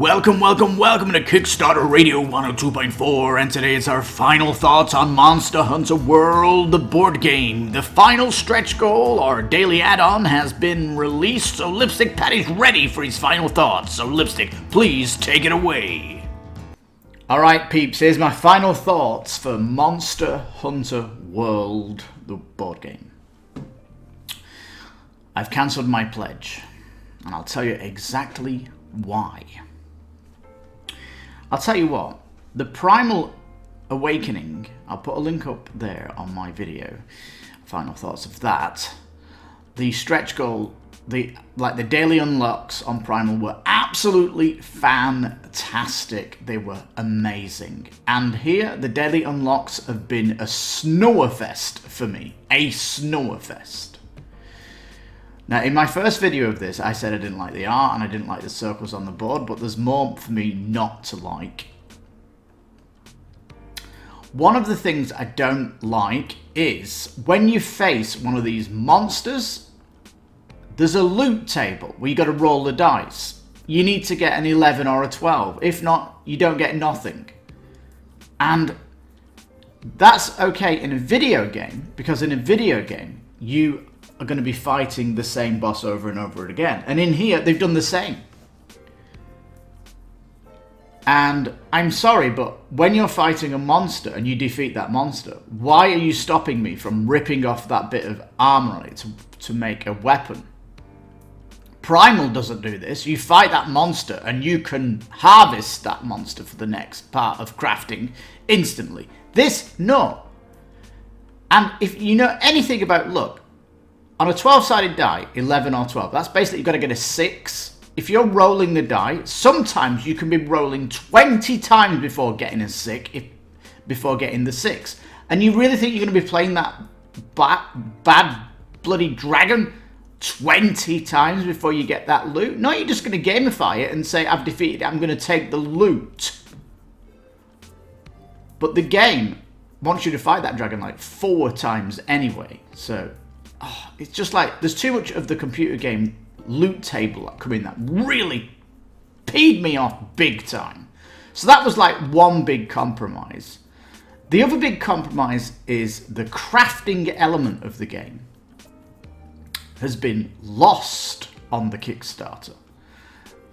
Welcome to Kickstarter Radio 102.4, and today it's our final thoughts on Monster Hunter World, the board game. The final stretch goal, or daily add-on, has been released, so Lipstickpaddy's ready for his final thoughts. So Lipstick, please take it away. Alright peeps, here's my final thoughts for Monster Hunter World, the board game. I've cancelled my pledge, and I'll tell you exactly why. I'll tell you what, the Primal Awakening, I'll put a link up there on my video, final thoughts of that. The stretch goal, the daily unlocks on Primal were absolutely fantastic. They were amazing. And here, the daily unlocks have been a snowerfest for me, a snowerfest. Now, in my first video of this, I said I didn't like the art and I didn't like the circles on the board, but there's more for me not to like. One of the things I don't like is when you face one of these monsters, there's a loot table where you got to roll the dice. You need to get an 11 or a 12. If not, you don't get nothing. And that's okay in a video game, because in a video game, you are going to be fighting the same boss over and over again. And in here, they've done the same. And I'm sorry, but when you're fighting a monster and you defeat that monster, why are you stopping me from ripping off that bit of armor on it to make a weapon? Primal doesn't do this. You fight that monster and you can harvest that monster for the next part of crafting instantly. This, no. And if you know anything about luck, on a 12-sided die, 11 or 12, that's basically you've got to get a 6. If you're rolling the die, sometimes you can be rolling 20 times before getting a 6, before getting the 6. And you really think you're going to be playing that bad bloody dragon 20 times before you get that loot? No, you're just going to gamify it and say, I've defeated it, I'm going to take the loot. But the game wants you to fight that dragon like 4 times anyway, so it's just like, there's too much of the computer game loot table that come in that really peed me off big time. So that was like one big compromise. The other big compromise is the crafting element of the game has been lost on the Kickstarter.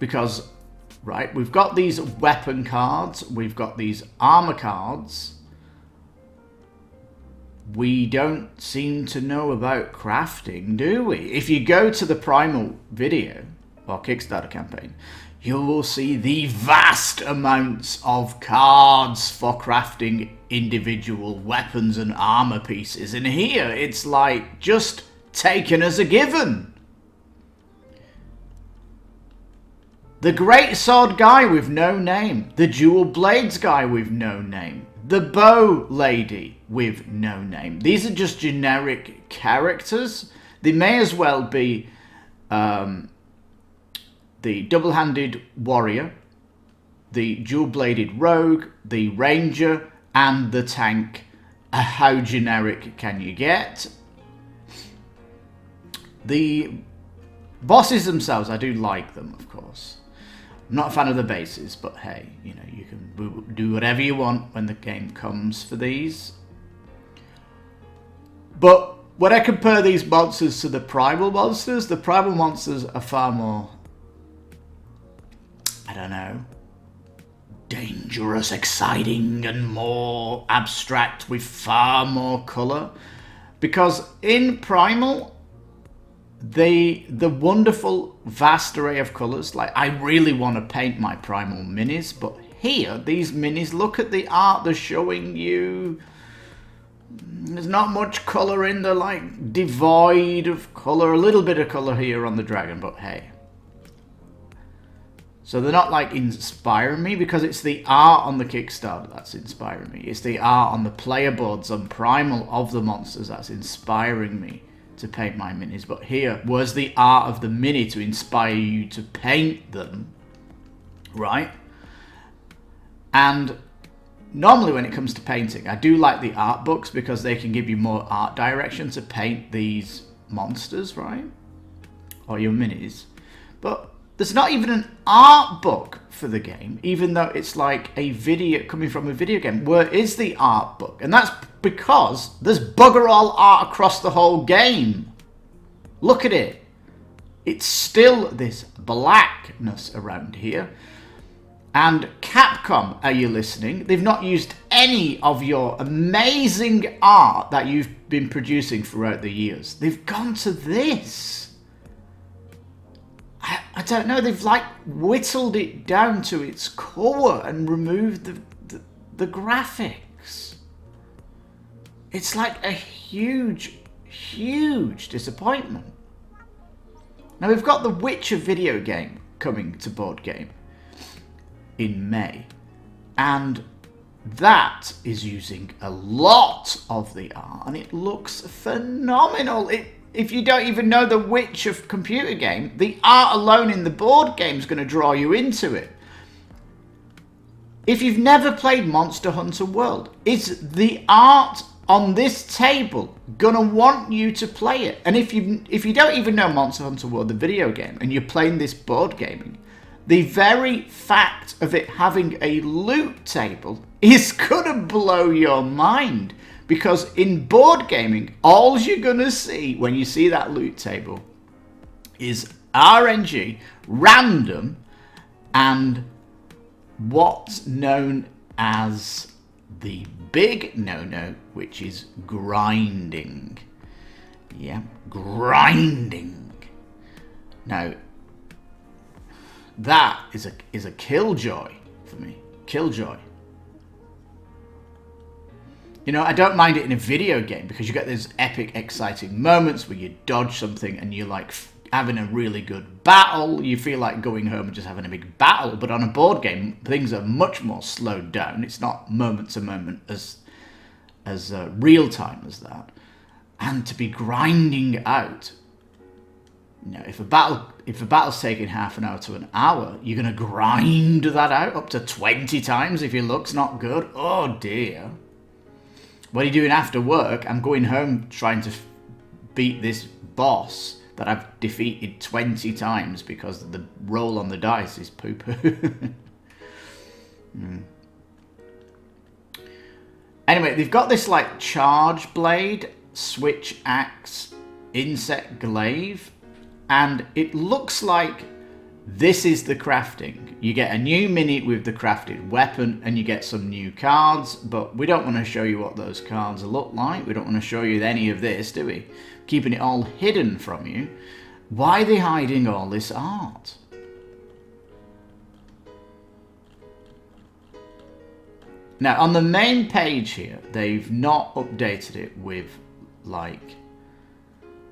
Because, right, we've got these weapon cards, we've got these armor cards. We don't seem to know about crafting, do we? If you go to the Primal video, or Kickstarter campaign, you will see the vast amounts of cards for crafting individual weapons and armor pieces. And here, it's like just taken as a given. The Great Sword guy with no name. The Dual Blades guy with no name. The Bow Lady with no name. These are just generic characters. They may as well be the Double-Handed Warrior, the Dual-Bladed Rogue, the Ranger, and the Tank. How generic can you get? The bosses themselves, I do like them, of course. I'm not a fan of the bases, but hey, you know, you can do whatever you want when the game comes for these. But when I compare these monsters to the Primal monsters, the Primal monsters are far more, I don't know, dangerous, exciting, and more abstract with far more colour. Because in Primal, the wonderful vast array of colours, like I really want to paint my Primal minis, but here, these minis, look at the art they're showing you. There's not much colour in, they're like devoid of colour, a little bit of colour here on the dragon, but hey. So they're not like inspiring me, because it's the art on the Kickstarter that's inspiring me. It's the art on the player boards on Primal of the monsters that's inspiring me to paint my minis. But here was the art of the mini to inspire you to paint them, right? And normally when it comes to painting, I do like the art books because they can give you more art direction to paint these monsters, right? Or your minis. But there's not even an art book for the game, even though it's like a video coming from a video game. Where is the art book? And that's because there's bugger all art across the whole game. Look at it. It's still this blackness around here. And Capcom, are you listening? They've not used any of your amazing art that you've been producing throughout the years. They've gone to this. I don't know, they've like whittled it down to its core and removed the graphics. It's like a huge, huge disappointment. Now we've got the Witcher video game coming to board game in May, and that is using a lot of the art, and it looks phenomenal. If you don't even know the Witcher computer game, the art alone in the board game is going to draw you into it. If you've never played Monster Hunter World, is the art on this table gonna want you to play it? And if you don't even know Monster Hunter World, the video game, and you're playing this board gaming, the very fact of it having a loot table is gonna blow your mind. Because in board gaming, all you're gonna see when you see that loot table is RNG, random, and what's known as the big no-no, which is grinding. Yeah, grinding. Now, that is a killjoy for me. Killjoy. You know, I don't mind it in a video game because you get those epic, exciting moments where you dodge something and you're like having a really good battle. You feel like going home and just having a big battle. But on a board game, things are much more slowed down. It's not moment to moment as real time as that. And to be grinding out, you know, if a battle's taking half an hour to an hour, you're gonna grind that out up to 20 times if your luck's not good. Oh dear. What are you doing after work? I'm going home trying to beat this boss that I've defeated 20 times because the roll on the dice is poo-poo. Anyway, they've got this like charge blade, switch axe, insect glaive, and it looks like this is the crafting. You get a new mini with the crafted weapon and you get some new cards, but we don't want to show you what those cards look like. We don't want to show you any of this, do we? Keeping it all hidden from you. Why are they hiding all this art? Now, on the main page here, they've not updated it with, like,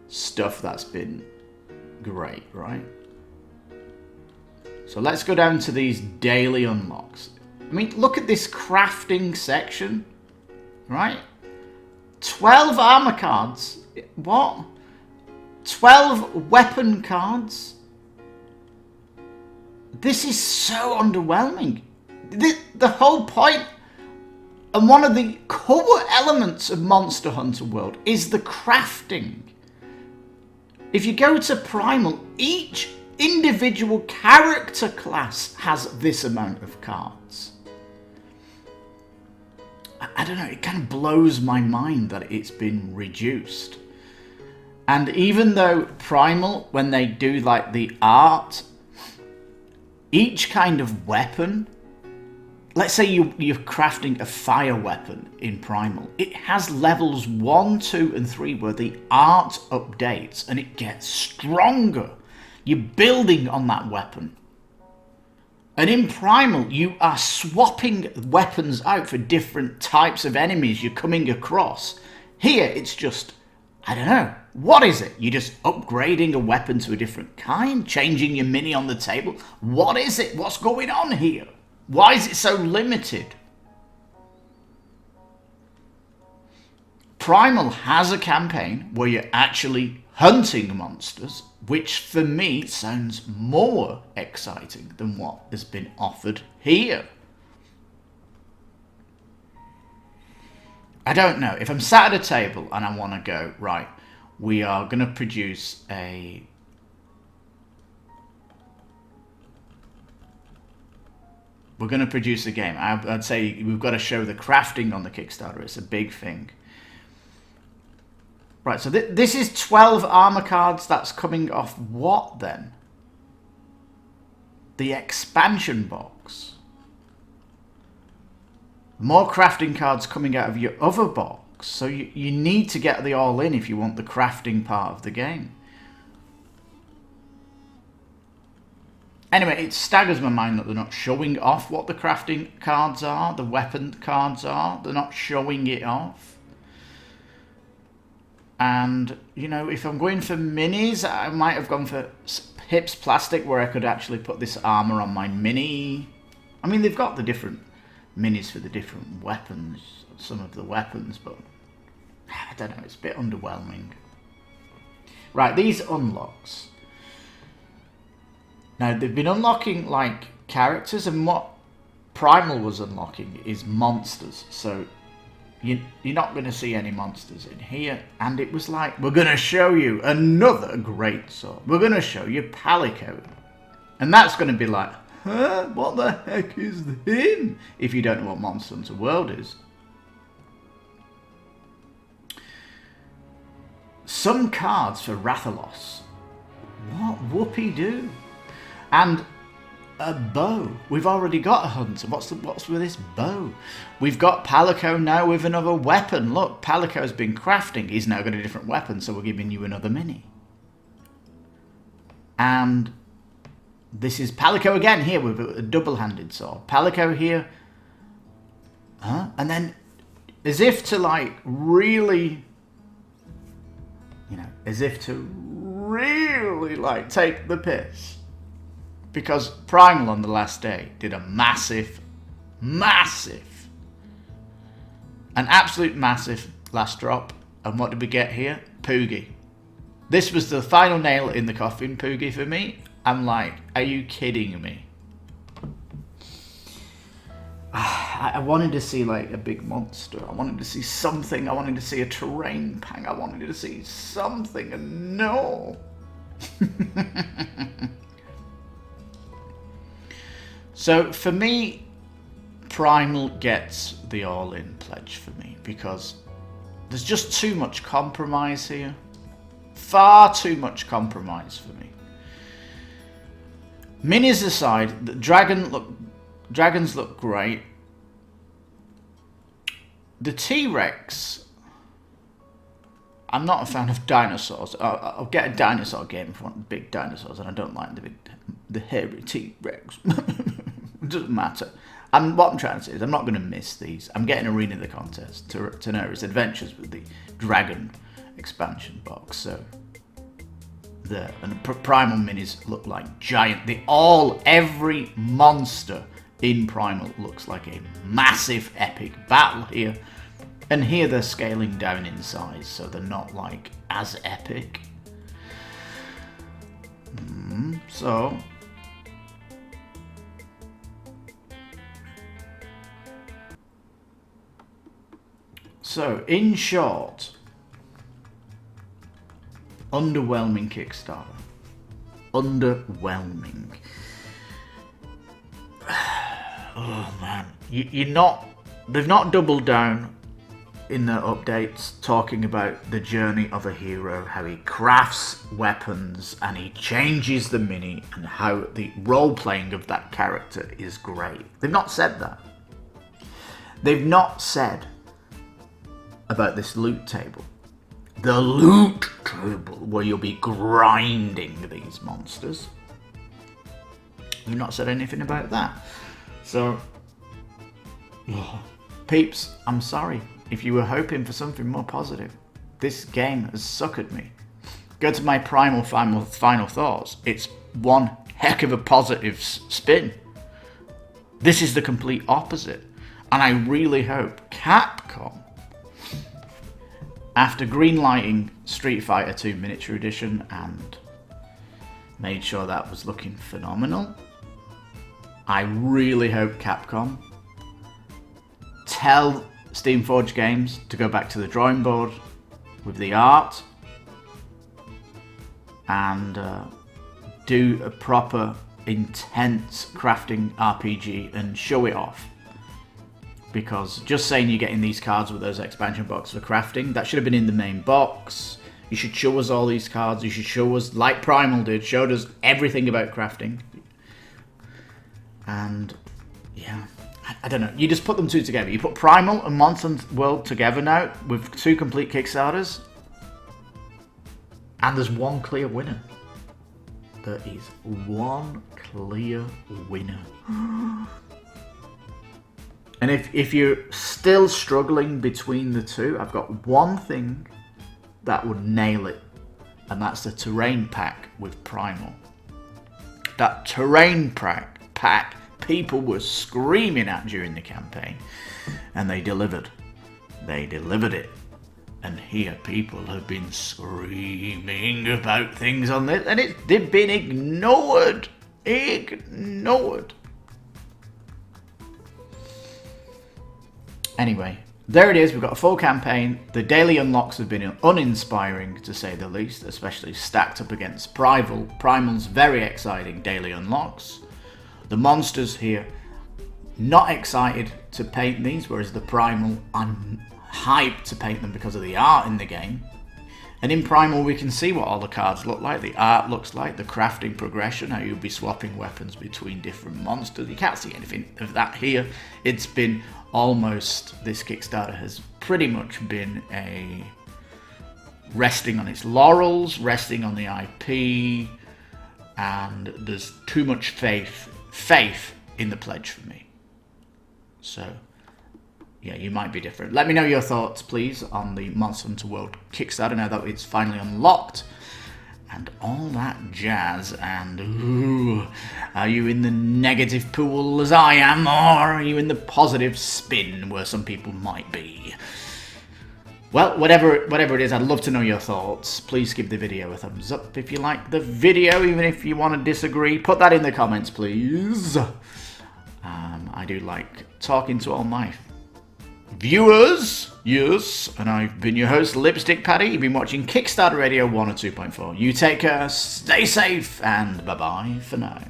stuff that's been great, right? So let's go down to these daily unlocks. I mean, look at this crafting section, right? 12 armor cards. What? 12 weapon cards. This is so underwhelming. The whole point, and one of the core elements of Monster Hunter World is the crafting. If you go to Primal, each individual character class has this amount of cards. I don't know, it kind of blows my mind that it's been reduced. And even though Primal, when they do like the art, each kind of weapon, let's say you're crafting a fire weapon in Primal, it has levels 1, 2 and 3 where the art updates and it gets stronger. You're building on that weapon. And in Primal, you are swapping weapons out for different types of enemies you're coming across. Here, it's just, I don't know, what is it? You're just upgrading a weapon to a different kind? Changing your mini on the table? What is it? What's going on here? Why is it so limited? Primal has a campaign where you're actually hunting monsters, which for me sounds more exciting than what has been offered here. I don't know. If I'm sat at a table and I want to go, right, we are going to produce a we're going to produce a game. I'd say we've got to show the crafting on the Kickstarter. It's a big thing. Right, so this is 12 armor cards. That's coming off what then? The expansion box. More crafting cards coming out of your other box. So you need to get the all-in if you want the crafting part of the game. Anyway, it staggers my mind that they're not showing off what the crafting cards are, the weapon cards are. They're not showing it off. And, you know, if I'm going for minis, I might have gone for Hips Plastic, where I could actually put this armor on my mini. I mean, they've got the different minis for the different weapons, some of the weapons, but I don't know, it's a bit underwhelming. Right, these unlocks. Now, they've been unlocking, like, characters, and what Primal was unlocking is monsters. So you're not going to see any monsters in here. And it was like, we're going to show you another great sword. We're going to show you Palico. And that's going to be like, huh? What the heck is him? If you don't know what Monster Hunter World is. Some cards for Rathalos. What whoopee do? And a bow. We've already got a hunter. What's with this bow? We've got Palico now with another weapon. Look, Palico's been crafting. He's now got a different weapon, so we're giving you another mini. And this is Palico again here with a double-handed sword. Palico here. Huh? And then, as if to like really, you know, as if to really like take the piss. Because Primal on the last day did a massive, an absolute massive last drop. And what did we get here? Poogie. This was the final nail in the coffin, Poogie, for me. I'm like, are you kidding me? I wanted to see like a big monster. I wanted to see something. I wanted to see a terrain pang. I wanted to see something, and no. So for me, Primal gets the all-in pledge for me because there's just too much compromise here. Far too much compromise for me. Minis aside, the dragons look great. The T-Rex, I'm not a fan of dinosaurs. I'll get a dinosaur game if I want big dinosaurs, and I don't like the hairy T-Rex. It doesn't matter. And what I'm trying to say is I'm not going to miss these. I'm getting Arena of the Contest, Teneri's Adventures with the Dragon expansion box. So there, and Primal minis look like giant. Every monster in Primal looks like a massive epic battle here. And here they're scaling down in size, so they're not like as epic. So, in short, underwhelming Kickstarter. Underwhelming. Oh man, they've not doubled down in their updates talking about the journey of a hero, how he crafts weapons and he changes the mini, and how the role-playing of that character is great. They've not said that. They've not said about this loot table. The loot table, where you'll be grinding these monsters. They've not said anything about that. So, peeps, I'm sorry. If you were hoping for something more positive, this game has suckered me. Go to my Primal final thoughts. It's one heck of a positive spin. This is the complete opposite. And I really hope Capcom, after greenlighting Street Fighter 2 Miniature Edition and made sure that was looking phenomenal, I really hope Capcom tell Steamforged Games to go back to the drawing board with the art and do a proper intense crafting RPG and show it off. Because just saying you're getting these cards with those expansion boxes for crafting, that should have been in the main box. You should show us all these cards. You should show us, like Primal did, showed us everything about crafting. And yeah, I don't know. You just put them two together. You put Primal and Monster World together now with 2 complete Kickstarters. And there's one clear winner. There is one clear winner. And if you're still struggling between the two, I've got one thing that would nail it. And that's the terrain pack with Primal. That terrain pack people were screaming at during the campaign. And they delivered. They delivered it. And here people have been screaming about things on this. And they've been ignored. Ignored. Anyway, there it is. We've got a full campaign. The daily unlocks have been uninspiring, to say the least, especially stacked up against Primal's very exciting daily unlocks. The monsters here, not excited to paint these, whereas the Primal, I'm hyped to paint them because of the art in the game. And in Primal, we can see what all the cards look like, the art looks like, the crafting progression, how you'll be swapping weapons between different monsters. You can't see anything of that here. It's been almost, this Kickstarter has pretty much been a resting on its laurels, resting on the IP, and there's too much faith in the pledge for me. So yeah, you might be different. Let me know your thoughts, please, on the Monster Hunter World Kickstarter now that it's finally unlocked. And all that jazz. And ooh, are you in the negative pool as I am, or are you in the positive spin where some people might be? Well, whatever it is, I'd love to know your thoughts. Please give the video a thumbs up if you like the video, even if you want to disagree. Put that in the comments, please. I do like talking to all my viewers, yes, and I've been your host, Lipstickpaddy. You've been watching Kickstarter Radio 102.4. You take care, stay safe, and bye-bye for now.